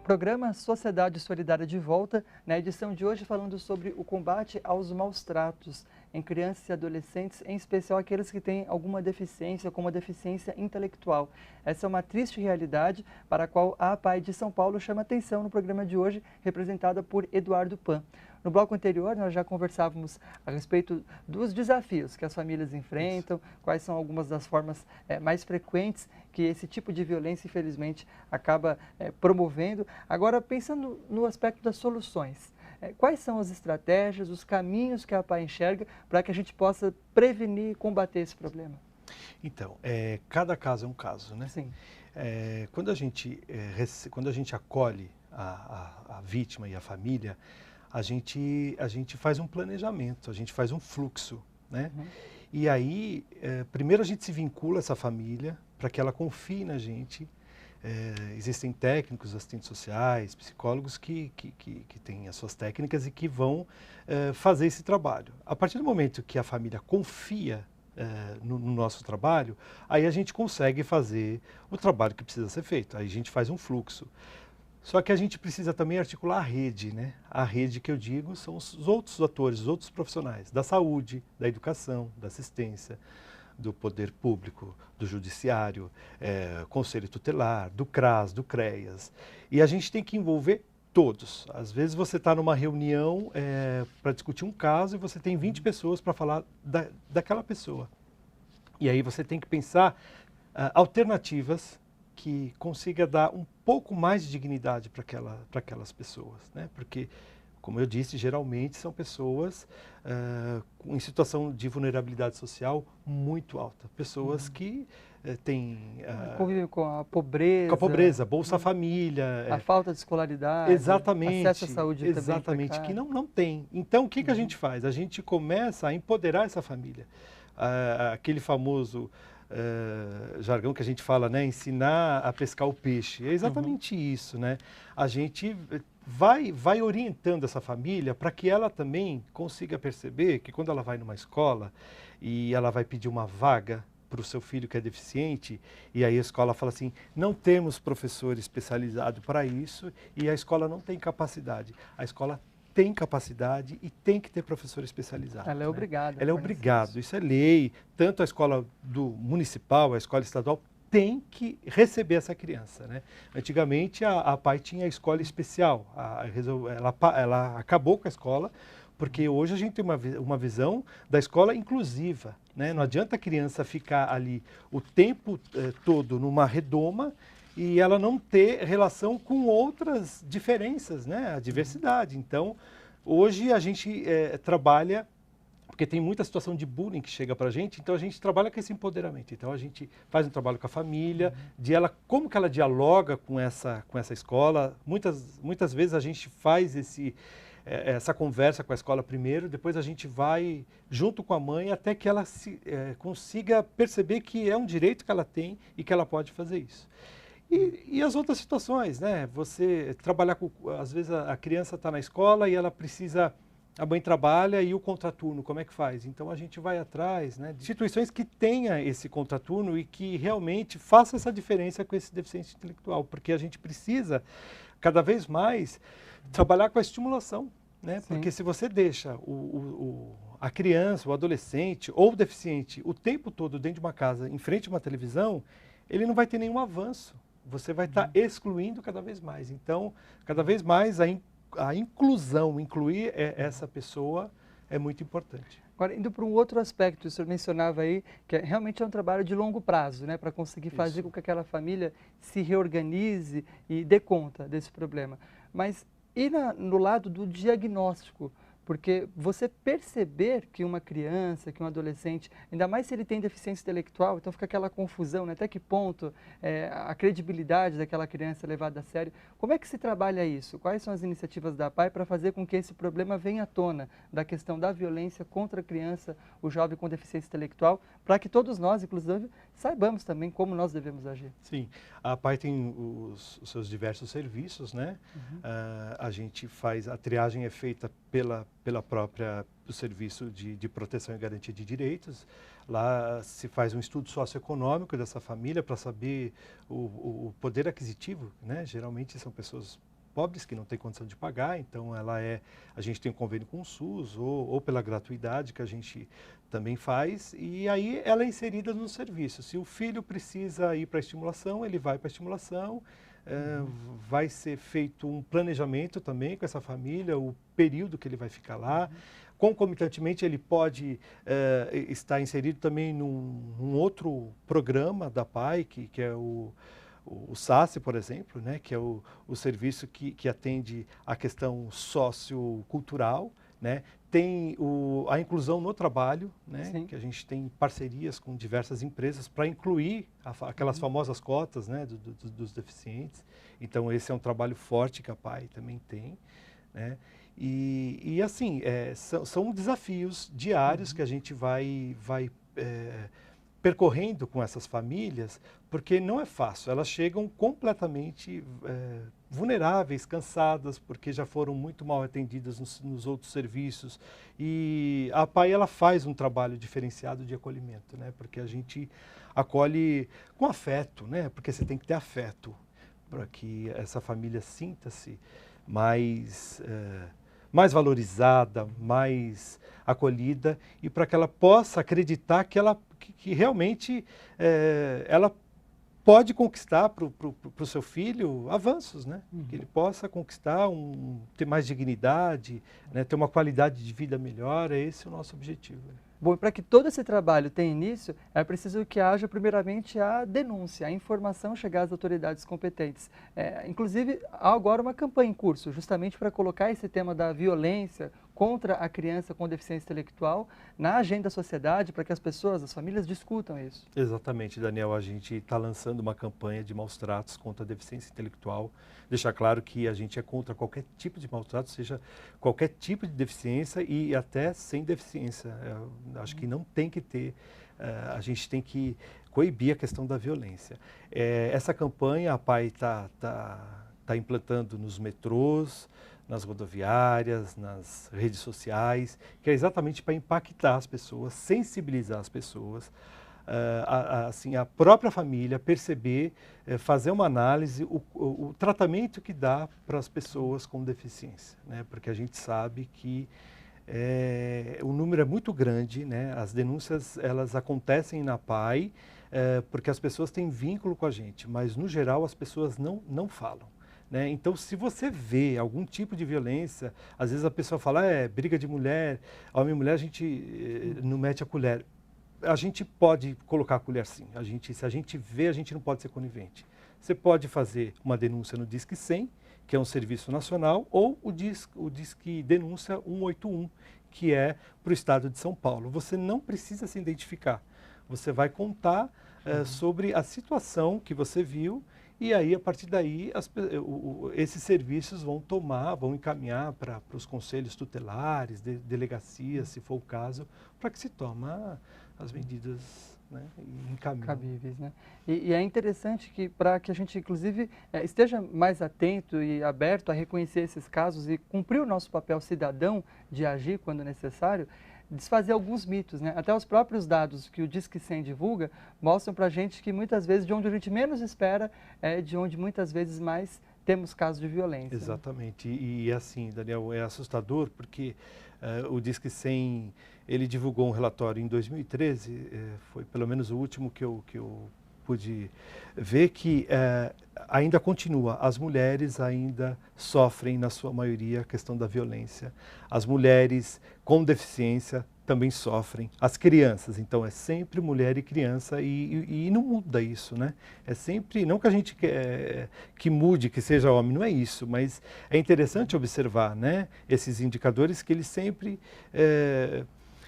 Programa Sociedade Solidária de volta, na edição de hoje falando sobre o combate aos maus tratos em crianças e adolescentes, em especial aqueles que têm alguma deficiência, como a deficiência intelectual. Essa é uma triste realidade para a qual a APAE de São Paulo chama atenção no programa de hoje, representada por Eduardo Pan. No bloco anterior, nós já conversávamos a respeito dos desafios que as famílias enfrentam, quais são algumas das formas mais frequentes que esse tipo de violência, infelizmente, acaba promovendo. Agora, pensando no aspecto das soluções, quais são as estratégias, os caminhos que a APAE enxerga para que a gente possa prevenir e combater esse problema? Então, cada caso é um caso, né? Sim. Quando a gente acolhe a vítima e a família, a gente faz um planejamento, a gente faz um fluxo, né? Uhum. E aí, primeiro a gente se vincula a essa família para que ela confie na gente. Existem técnicos, assistentes sociais, psicólogos que têm as suas técnicas e que vão fazer esse trabalho. A partir do momento que a família confia no nosso trabalho, aí a gente consegue fazer o trabalho que precisa ser feito. Aí a gente faz um fluxo. Só que a gente precisa também articular a rede, né? A rede que eu digo são os outros atores, os outros profissionais da saúde, da educação, da assistência, do poder público, do judiciário, conselho tutelar, do CRAS, do CREAS. E a gente tem que envolver todos. Às vezes você está numa reunião para discutir um caso e você tem 20 pessoas para falar daquela pessoa. E aí você tem que pensar alternativas que consiga dar um pouco mais de dignidade para aquelas pessoas, né? Porque, como eu disse, geralmente são pessoas em situação de vulnerabilidade social muito alta. Pessoas que têm... Convivem com a com a pobreza, Bolsa né? Família. A falta de escolaridade, Exatamente, acesso à saúde também exatamente, que precário. não tem. Então, o que a gente faz? A gente começa a empoderar essa família. Aquele famoso jargão que a gente fala, né? Ensinar a pescar o peixe. É exatamente isso, né? A gente vai orientando essa família para que ela também consiga perceber que quando ela vai numa escola e ela vai pedir uma vaga para o seu filho que é deficiente, e aí a escola fala assim, não temos professor especializado para isso e a escola não tem capacidade. A escola tem capacidade e tem que ter professor especializado. Ela é né? obrigada a Ela é fornecer obrigada, isso é lei. Tanto a escola do municipal, a escola estadual, tem que receber essa criança. Né? Antigamente a APAE tinha a escola especial, ela acabou com a escola, porque hoje a gente tem uma visão da escola inclusiva. Né? Não adianta a criança ficar ali o tempo todo numa redoma e ela não ter relação com outras diferenças, né? A diversidade. Então, hoje a gente trabalha, porque tem muita situação de bullying que chega para a gente, então a gente trabalha com esse empoderamento. Então a gente faz um trabalho com a família, de ela, como que ela dialoga com essa escola. Muitas vezes a gente faz essa conversa com a escola primeiro, depois a gente vai junto com a mãe até que ela consiga perceber que é um direito que ela tem e que ela pode fazer isso. E as outras situações, né? Você trabalhar com... Às vezes a criança está na escola e ela precisa... A mãe trabalha e o contraturno, como é que faz? Então a gente vai atrás, né, de instituições que tenha esse contraturno e que realmente faça essa diferença com esse deficiente intelectual, porque a gente precisa cada vez mais trabalhar com a estimulação, né? Porque se você deixa a criança, o adolescente ou o deficiente o tempo todo dentro de uma casa, em frente a uma televisão, ele não vai ter nenhum avanço. Você vai estar excluindo cada vez mais. Então, cada vez mais a inclusão, incluir essa pessoa é muito importante. Agora, indo para um outro aspecto, o senhor mencionava aí que realmente é um trabalho de longo prazo, né, para conseguir fazer com que aquela família se reorganize e dê conta desse problema. Mas e no lado do diagnóstico? Porque você perceber que uma criança, que um adolescente, ainda mais se ele tem deficiência intelectual, então fica aquela confusão, né? Até que ponto a credibilidade daquela criança é levada a sério. Como é que se trabalha isso? Quais são as iniciativas da APAE para fazer com que esse problema venha à tona, da questão da violência contra a criança, o jovem com deficiência intelectual, para que todos nós, inclusive, saibamos também como nós devemos agir? Sim, a APAE tem os seus diversos serviços, né? A gente faz, a triagem é feita pela própria serviço de proteção e garantia de direitos. Lá se faz um estudo socioeconômico dessa família para saber o poder aquisitivo, né? Geralmente são pessoas pobres que não têm condição de pagar, então a gente tem um convênio com o SUS ou pela gratuidade que a gente também faz, e aí ela é inserida no serviço. Se o filho precisa ir para a estimulação, ele vai para a estimulação, vai ser feito um planejamento também com essa família, o período que ele vai ficar lá. Concomitantemente, ele pode estar inserido também num outro programa da PAI, que é o SACE, por exemplo, né, que é o serviço que atende a questão sociocultural, né? Tem a inclusão no trabalho, né, que a gente tem parcerias com diversas empresas para incluir aquelas famosas cotas, né, dos deficientes. Então, esse é um trabalho forte que a PAI também tem, né? E assim, são desafios diários que a gente vai percorrendo com essas famílias, porque não é fácil. Elas chegam completamente vulneráveis, cansadas, porque já foram muito mal atendidas nos outros serviços. E a PAI, ela faz um trabalho diferenciado de acolhimento, né? Porque a gente acolhe com afeto, né? Porque você tem que ter afeto para que essa família sinta-se mais valorizada, mais acolhida, e para que ela possa acreditar que realmente ela pode conquistar para o seu filho avanços, né? Que ele possa conquistar, ter mais dignidade, né? Ter uma qualidade de vida melhor. Esse é o nosso objetivo. Bom, para que todo esse trabalho tenha início, é preciso que haja primeiramente a denúncia, a informação chegar às autoridades competentes. Inclusive, há agora uma campanha em curso, justamente para colocar esse tema da violência contra a criança com deficiência intelectual na agenda da sociedade, para que as pessoas, as famílias discutam isso. Exatamente, Daniel. A gente está lançando uma campanha de maus tratos contra a deficiência intelectual. Deixar claro que a gente é contra qualquer tipo de maus trato, seja qualquer tipo de deficiência e até sem deficiência. Acho que não tem que ter, a gente tem que coibir a questão da violência. Essa campanha a PAI está implantando nos metrôs, nas rodoviárias, nas redes sociais, que é exatamente para impactar as pessoas, sensibilizar as pessoas, assim, a própria família perceber, fazer uma análise, o tratamento que dá para as pessoas com deficiência, né? Porque a gente sabe que o número é muito grande, né? As denúncias, elas acontecem na PAI, porque as pessoas têm vínculo com a gente, mas no geral as pessoas não falam. Né? Então, se você vê algum tipo de violência, às vezes a pessoa fala, briga de mulher, homem e mulher a gente não mete a colher. A gente pode colocar a colher sim, se a gente vê, a gente não pode ser conivente. Você pode fazer uma denúncia no Disque 100, que é um serviço nacional, ou o Disque Denúncia 181, que é para o estado de São Paulo. Você não precisa se identificar, você vai contar sobre a situação que você viu. E aí, a partir daí, esses serviços vão encaminhar para os conselhos tutelares, delegacias, se for o caso, para que se tome as medidas, né, cabíveis, né? E é interessante que, para que a gente, inclusive, esteja mais atento e aberto a reconhecer esses casos e cumprir o nosso papel cidadão de agir quando necessário, desfazer alguns mitos, né? Até os próprios dados que o Disque 100 divulga mostram para a gente que muitas vezes de onde a gente menos espera é de onde muitas vezes mais temos casos de violência. Exatamente. Né? E assim, Daniel, é assustador porque o Disque 100, ele divulgou um relatório em 2013, foi pelo menos o último que eu pude ver, que ainda continua, as mulheres ainda sofrem, na sua maioria, a questão da violência. As mulheres com deficiência também sofrem. As crianças, então, é sempre mulher e criança e não muda isso, né? É sempre, não que a gente que mude, que seja homem, não é isso, mas é interessante observar, né, esses indicadores que eles sempre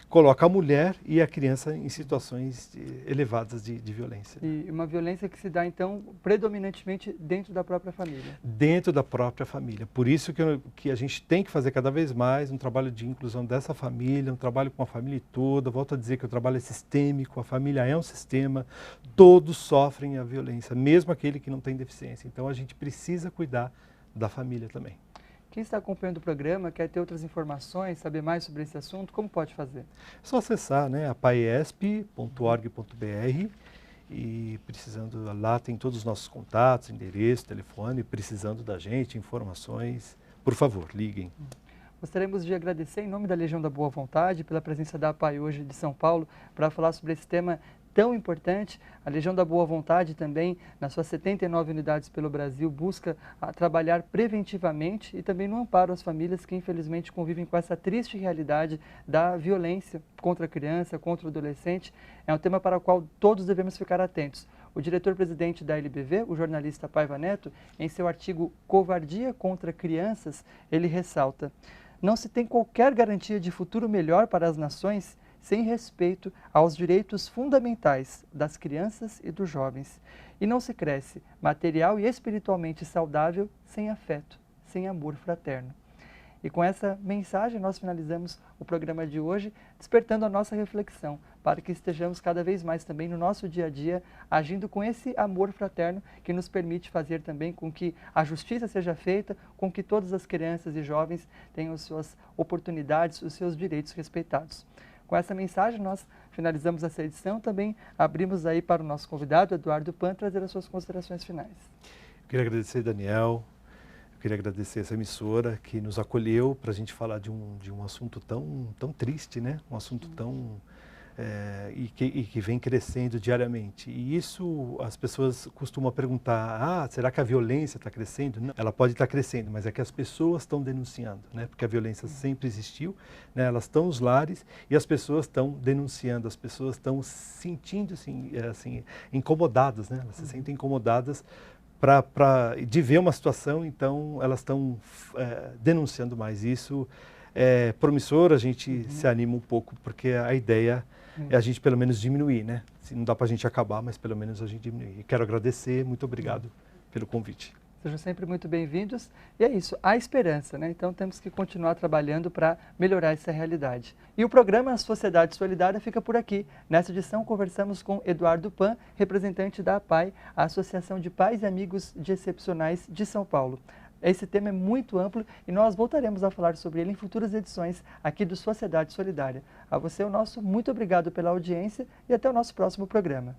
coloca a mulher e a criança em situações elevadas de violência. E uma violência que se dá, então, predominantemente dentro da própria família. Dentro da própria família. Por isso que a gente tem que fazer cada vez mais um trabalho de inclusão dessa família, um trabalho com a família toda. Volto a dizer que o trabalho é sistêmico, a família é um sistema, todos sofrem a violência, mesmo aquele que não tem deficiência. Então, a gente precisa cuidar da família também. Quem está acompanhando o programa, quer ter outras informações, saber mais sobre esse assunto, como pode fazer? É só acessar, né, apaiesp.org.br e precisando, lá tem todos os nossos contatos, endereço, telefone, precisando da gente, informações, por favor, liguem. Gostaríamos de agradecer em nome da Legião da Boa Vontade pela presença da APAI hoje de São Paulo para falar sobre esse tema tão importante. A Legião da Boa Vontade também, nas suas 79 unidades pelo Brasil, busca trabalhar preventivamente e também no amparo às famílias que infelizmente convivem com essa triste realidade da violência contra a criança, contra o adolescente. É um tema para o qual todos devemos ficar atentos. O diretor-presidente da LBV, o jornalista Paiva Neto, em seu artigo Covardia contra Crianças, ele ressalta: não se tem qualquer garantia de futuro melhor para as nações sem respeito aos direitos fundamentais das crianças e dos jovens. E não se cresce material e espiritualmente saudável sem afeto, sem amor fraterno. E com essa mensagem nós finalizamos o programa de hoje, despertando a nossa reflexão, para que estejamos cada vez mais também no nosso dia a dia, agindo com esse amor fraterno que nos permite fazer também com que a justiça seja feita, com que todas as crianças e jovens tenham as suas oportunidades, os seus direitos respeitados. Com essa mensagem nós finalizamos essa edição, também abrimos aí para o nosso convidado, Eduardo Pan, trazer as suas considerações finais. Eu queria agradecer, Daniel. Queria agradecer essa emissora que nos acolheu para a gente falar de um assunto tão triste, né? Um assunto tão... e que vem crescendo diariamente. E isso as pessoas costumam perguntar: será que a violência está crescendo? Não, ela pode estar crescendo, mas é que as pessoas estão denunciando, né? Porque a violência sempre existiu, né? Elas estão nos lares e as pessoas estão denunciando, as pessoas estão se sentindo assim, incomodadas, né? Elas se sentem incomodadas de ver uma situação, então elas estão denunciando mais. Isso é promissor, a gente se anima um pouco, porque a ideia é a gente pelo menos diminuir, né? Se não dá para a gente acabar, mas pelo menos a gente diminuir. E quero agradecer, muito obrigado pelo convite. Sejam sempre muito bem-vindos. E é isso, há esperança, né? Então temos que continuar trabalhando para melhorar essa realidade. E o programa Sociedade Solidária fica por aqui. Nessa edição conversamos com Eduardo Pan, representante da APAI, a Associação de Pais e Amigos de Excepcionais de São Paulo. Esse tema é muito amplo e nós voltaremos a falar sobre ele em futuras edições aqui do Sociedade Solidária. A você o nosso muito obrigado pela audiência e até o nosso próximo programa.